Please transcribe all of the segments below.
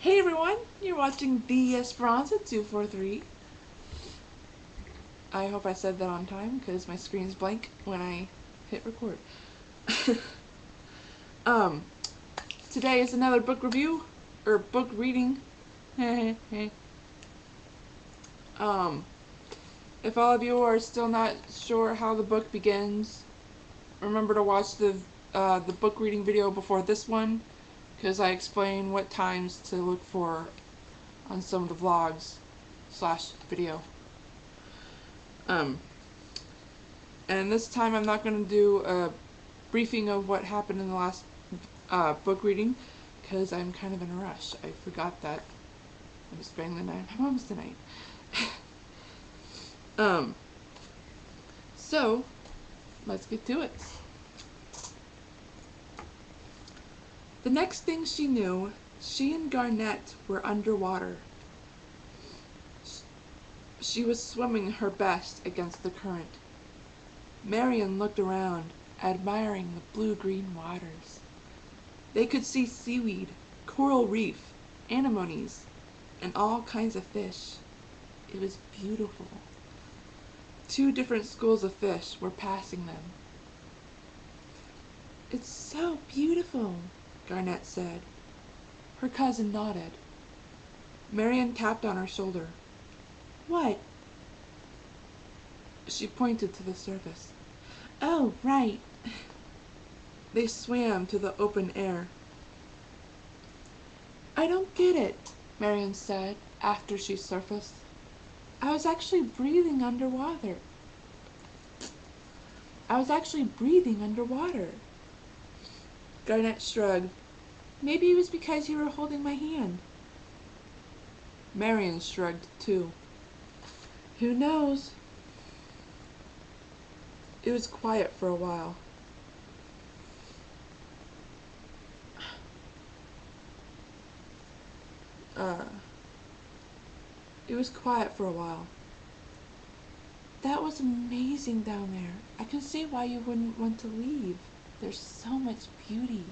Hey everyone, you're watching the Esperanza 243. I hope I said that on time because my screen's blank when I hit record. um, Today is another book review, or book reading. If all of you are still not sure how the book begins, remember to watch the book reading video before this one, because I explain what times to look for on some of the vlogs / video. And this time I'm not going to do a briefing of what happened in the last book reading, because I'm kind of in a rush. I forgot that I was spending the night at my mom's tonight. So, let's get to it. The next thing she knew, she and Garnett were underwater. She was swimming her best against the current. Marion looked around, admiring the blue-green waters. They could see seaweed, coral reef, anemones, and all kinds of fish. It was beautiful. 2 different schools of fish were passing them. "It's so beautiful," Garnett said. Her cousin nodded. Marion tapped on her shoulder. "What?" She pointed to the surface. "Oh, right." They swam to the open air. "I don't get it," Marion said after she surfaced. I was actually breathing underwater. Garnett shrugged. "Maybe it was because you were holding my hand." Marion shrugged too. "Who knows?" It was quiet for a while. "That was amazing down there. I can see why you wouldn't want to leave. There's so much beauty."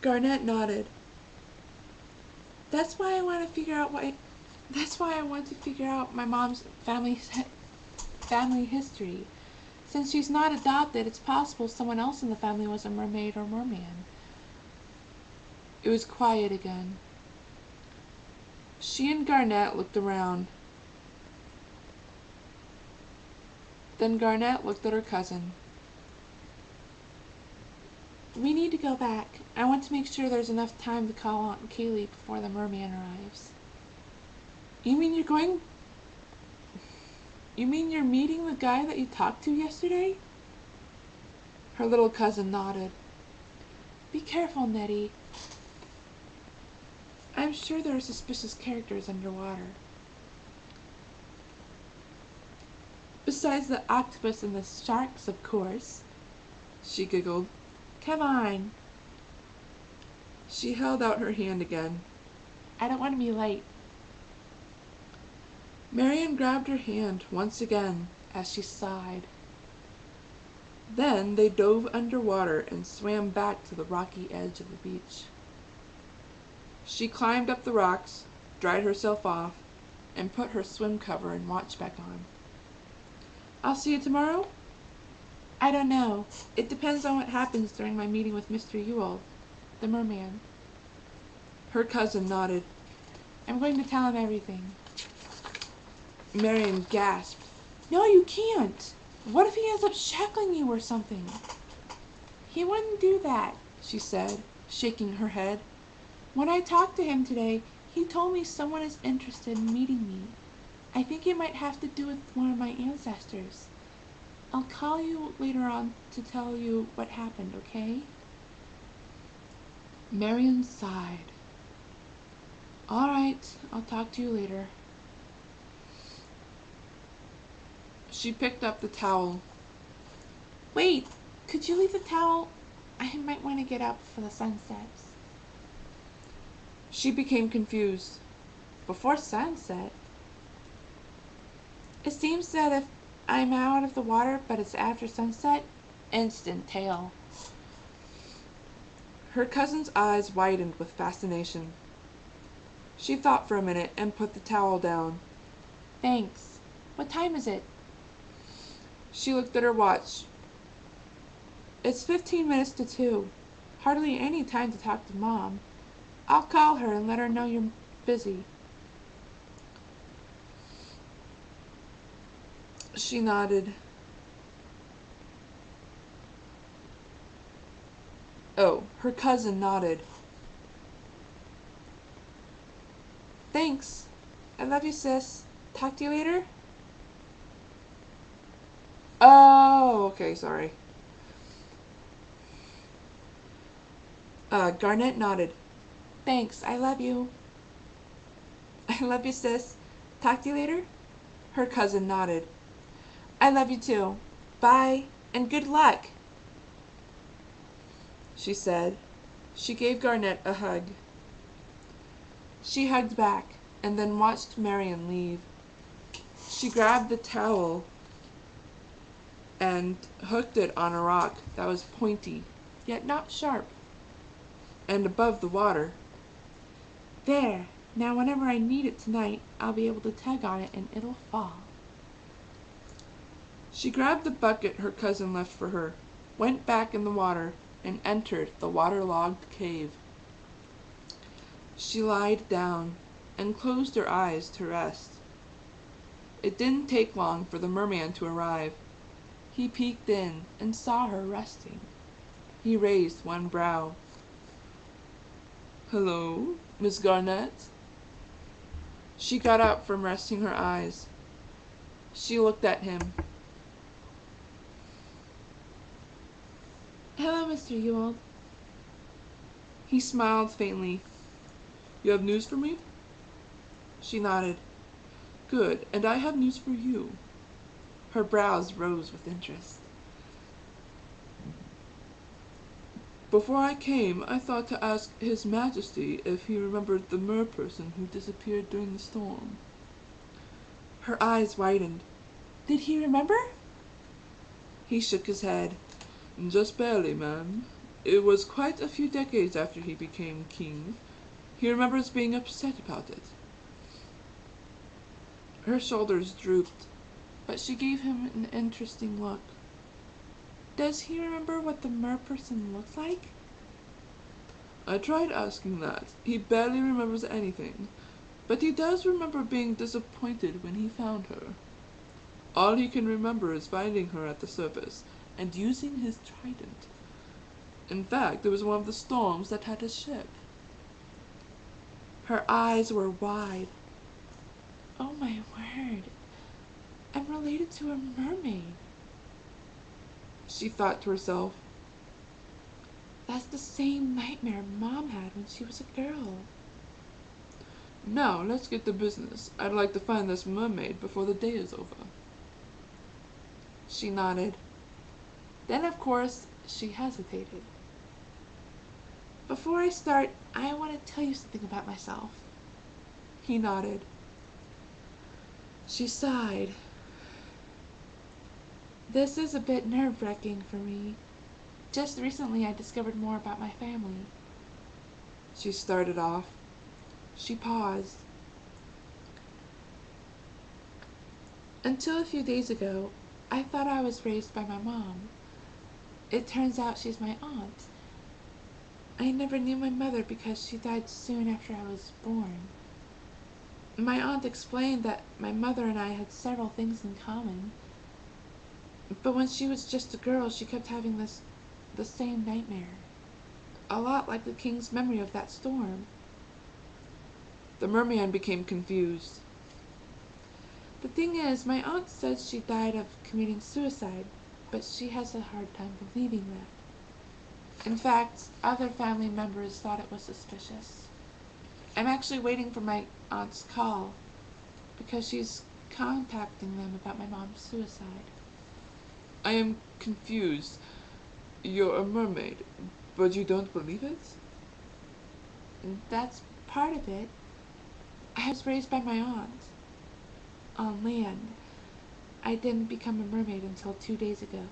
Garnett nodded. That's why I want to figure out my mom's family history. Since she's not adopted, it's possible someone else in the family was a mermaid or merman." It was quiet again. She and Garnett looked around. Then Garnett looked at her cousin. "We need to go back. I want to make sure there's enough time to call Aunt Kaylee before the merman arrives." You mean you're meeting the guy that you talked to yesterday?" Her little cousin nodded. "Be careful, Nettie. I'm sure there are suspicious characters underwater." "Besides the octopus and the sharks, of course." She giggled. "Come on." She held out her hand again. "I don't want to be late." Marion grabbed her hand once again as she sighed. Then they dove underwater and swam back to the rocky edge of the beach. She climbed up the rocks, dried herself off, and put her swim cover and watch back on. "I'll see you tomorrow?" "I don't know. It depends on what happens during my meeting with Mr. Ewald, the merman." Her cousin nodded. "I'm going to tell him everything." Marion gasped. "No, you can't. What if he ends up shackling you or something?" "He wouldn't do that," she said, shaking her head. "When I talked to him today, he told me someone is interested in meeting me. I think it might have to do with one of my ancestors. I'll call you later on to tell you what happened, okay?" Marion sighed. "All right, I'll talk to you later." She picked up the towel. "Wait, could you leave the towel? I might want to get up before the sun sets." She became confused. Before sunset? It seems that if I'm out of the water but it's after sunset, instant tail. Her cousin's eyes widened with fascination. She thought for a minute and put the towel down. Thanks. What time is it? She looked at her watch. It's 15 minutes to 2. Hardly any time to talk to Mom. I'll call her and let her know you're busy. She nodded. Oh, her cousin nodded. Thanks. I love you, sis. Talk to you later? Oh, okay, sorry. Garnett nodded. Thanks, I love you. I love you, sis. Talk to you later? Her cousin nodded. I love you too. Bye, and good luck, she said. She gave Garnett a hug. She hugged back, and then watched Marion leave. She grabbed the towel and hooked it on a rock that was pointy, yet not sharp, and above the water. There, now whenever I need it tonight, I'll be able to tug on it and it'll fall. She grabbed the bucket her cousin left for her, went back in the water, and entered the waterlogged cave. She lied down and closed her eyes to rest. It didn't take long for the merman to arrive. He peeked in and saw her resting. He raised one brow. Hello, Miss Garnett? She got up from resting her eyes. She looked at him. Hello, Mr. Ewald. He smiled faintly. You have news for me? She nodded. Good, and I have news for you. Her brows rose with interest. Before I came, I thought to ask His Majesty if he remembered the merperson who disappeared during the storm. Her eyes widened. Did he remember? He shook his head. Just barely, ma'am. It was quite a few decades after he became king. He remembers being upset about it. Her shoulders drooped, but she gave him an interesting look. Does he remember what the merperson looked like? I tried asking that. He barely remembers anything, but he does remember being disappointed when he found her. All he can remember is finding her at the surface and using his trident. In fact, it was one of the storms that had his ship. Her eyes were wide. Oh my word. I'm related to a mermaid, she thought to herself. That's the same nightmare Mom had when she was a girl. Now, let's get to business. I'd like to find this mermaid before the day is over. She nodded. Then, of course, she hesitated. Before I start, I want to tell you something about myself. He nodded. She sighed. This is a bit nerve-wracking for me. Just recently I discovered more about my family. She started off. She paused. Until a few days ago, I thought I was raised by my mom. It turns out she's my aunt. I never knew my mother because she died soon after I was born. My aunt explained that my mother and I had several things in common. But when she was just a girl, she kept having the same nightmare. A lot like the king's memory of that storm. The merman became confused. The thing is, my aunt says she died of committing suicide, but she has a hard time believing that. In fact, other family members thought it was suspicious. I'm actually waiting for my aunt's call, because she's contacting them about my mom's suicide. I am confused. You're a mermaid, but you don't believe it? That's part of it. I was raised by my aunt. On land. I didn't become a mermaid until 2 days ago.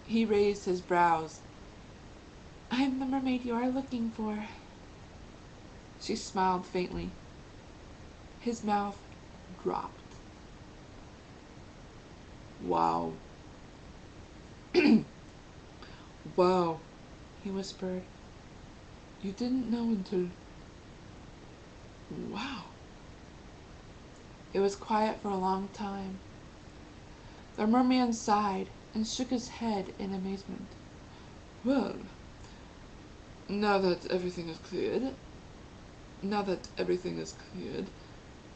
He raised his brows. I'm the mermaid you are looking for. She smiled faintly. His mouth dropped. Wow. Wow, he whispered. You didn't know until... Wow. It was quiet for a long time. The merman sighed and shook his head in amazement. Well, now that everything is cleared,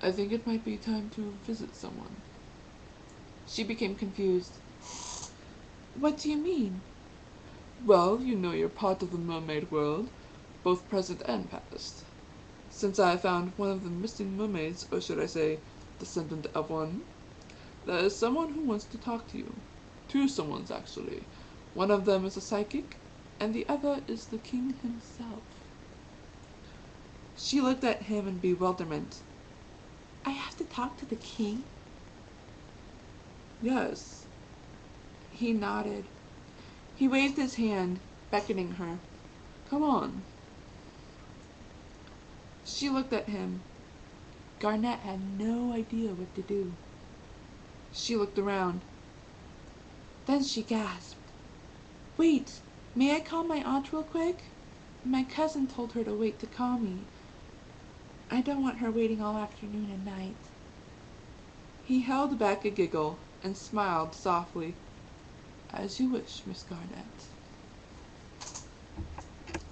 I think it might be time to visit someone. She became confused. What do you mean? Well, you know you're part of the mermaid world, both present and past. Since I found one of the missing mermaids, or should I say, descendant of one, there is someone who wants to talk to you. Two someones, actually. One of them is a psychic, and the other is the king himself. She looked at him in bewilderment. I have to talk to the king? Yes. He nodded. He waved his hand, beckoning her. Come on. She looked at him. Garnet had no idea what to do. She looked around. Then she gasped. Wait, may I call my aunt real quick? My cousin told her to wait to call me. I don't want her waiting all afternoon and night. He held back a giggle and smiled softly. As you wish, Miss Garnet.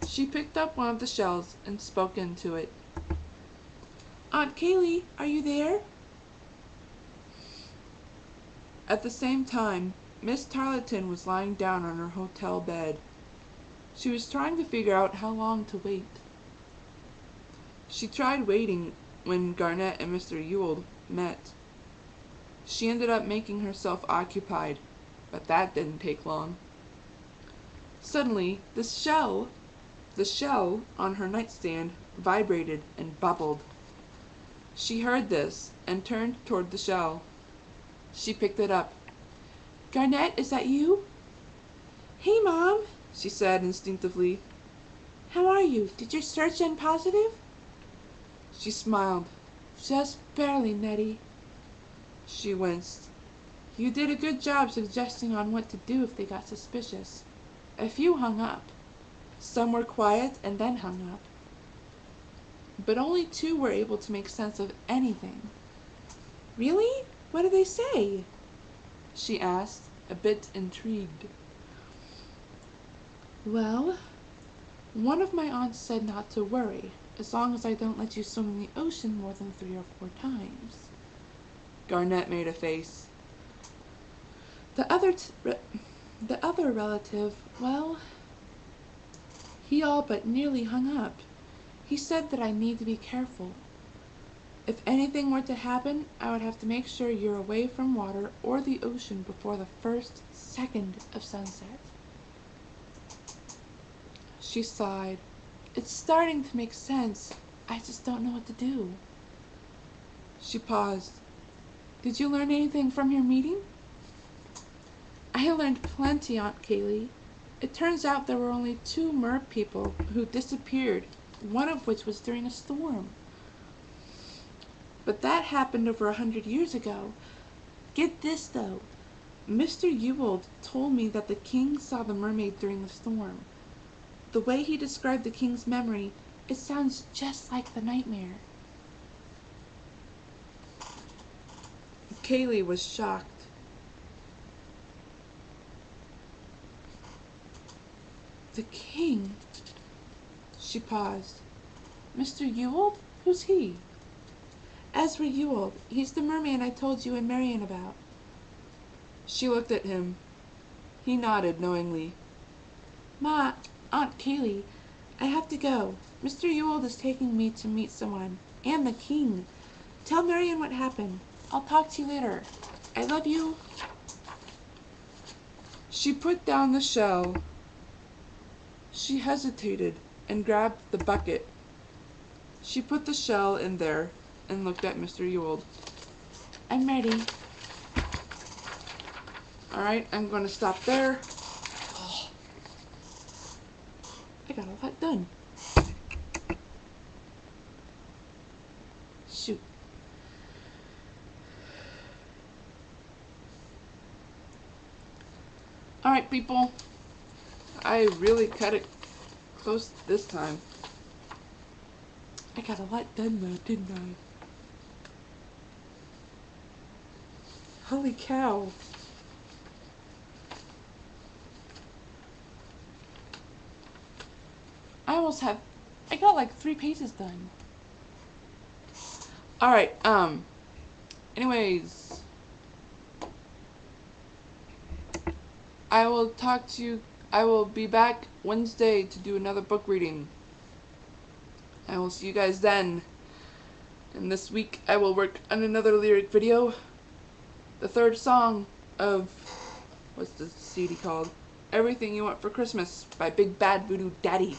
She picked up one of the shells and spoke into it. Aunt Kaylee, are you there? At the same time, Miss Tarleton was lying down on her hotel bed. She was trying to figure out how long to wait. She tried waiting when Garnet and Mr. Ewald met. She ended up making herself occupied, but that didn't take long. Suddenly, the shell on her nightstand vibrated and bubbled. She heard this and turned toward the shell. She picked it up. Garnet, is that you? Hey, Mom, she said instinctively. How are you? Did your search end positive? She smiled. Just barely, Nettie. She winced. You did a good job suggesting on what to do if they got suspicious. A few hung up. Some were quiet and then hung up. But only 2 were able to make sense of anything. Really? What did they say? She asked, a bit intrigued. Well, one of my aunts said not to worry, as long as I don't let you swim in the ocean more than 3 or 4 times. Garnet made a face. The other relative, well, he all but nearly hung up. He said that I need to be careful. If anything were to happen, I would have to make sure you're away from water or the ocean before the first second of sunset. She sighed. It's starting to make sense. I just don't know what to do. She paused. Did you learn anything from your meeting? I learned plenty, Aunt Kaylee. It turns out there were only 2 mer people who disappeared, one of which was during a storm. But that happened over 100 years ago. Get this, though. Mr. Ewald told me that the king saw the mermaid during the storm. The way he described the king's memory, it sounds just like the nightmare. Kaylee was shocked. The king? She paused. Mr. Ewald? Who's he? Ezra Ewald. He's the merman I told you and Marion about. She looked at him. He nodded knowingly. Ma, Aunt Kaylee, I have to go. Mr. Ewald is taking me to meet someone. And the king. Tell Marion what happened. I'll talk to you later. I love you. She put down the shell. She hesitated and grabbed the bucket. She put the shell in there and looked at Mr. Ewald. I'm ready. Alright, I'm going to stop there. I got a lot done. Shoot. Alright, people. I really cut it close this time. I got a lot done though, didn't I? Holy cow. I got like 3 pages done. Alright, anyways, I will be back Wednesday to do another book reading. I will see you guys then. And this week I will work on another lyric video. The 3rd song of, what's the CD called? Everything You Want for Christmas by Big Bad Voodoo Daddy.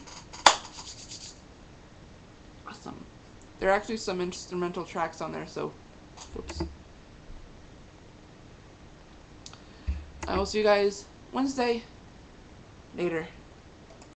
Awesome. There are actually some instrumental tracks on there, so, whoops. I will see you guys Wednesday. Later.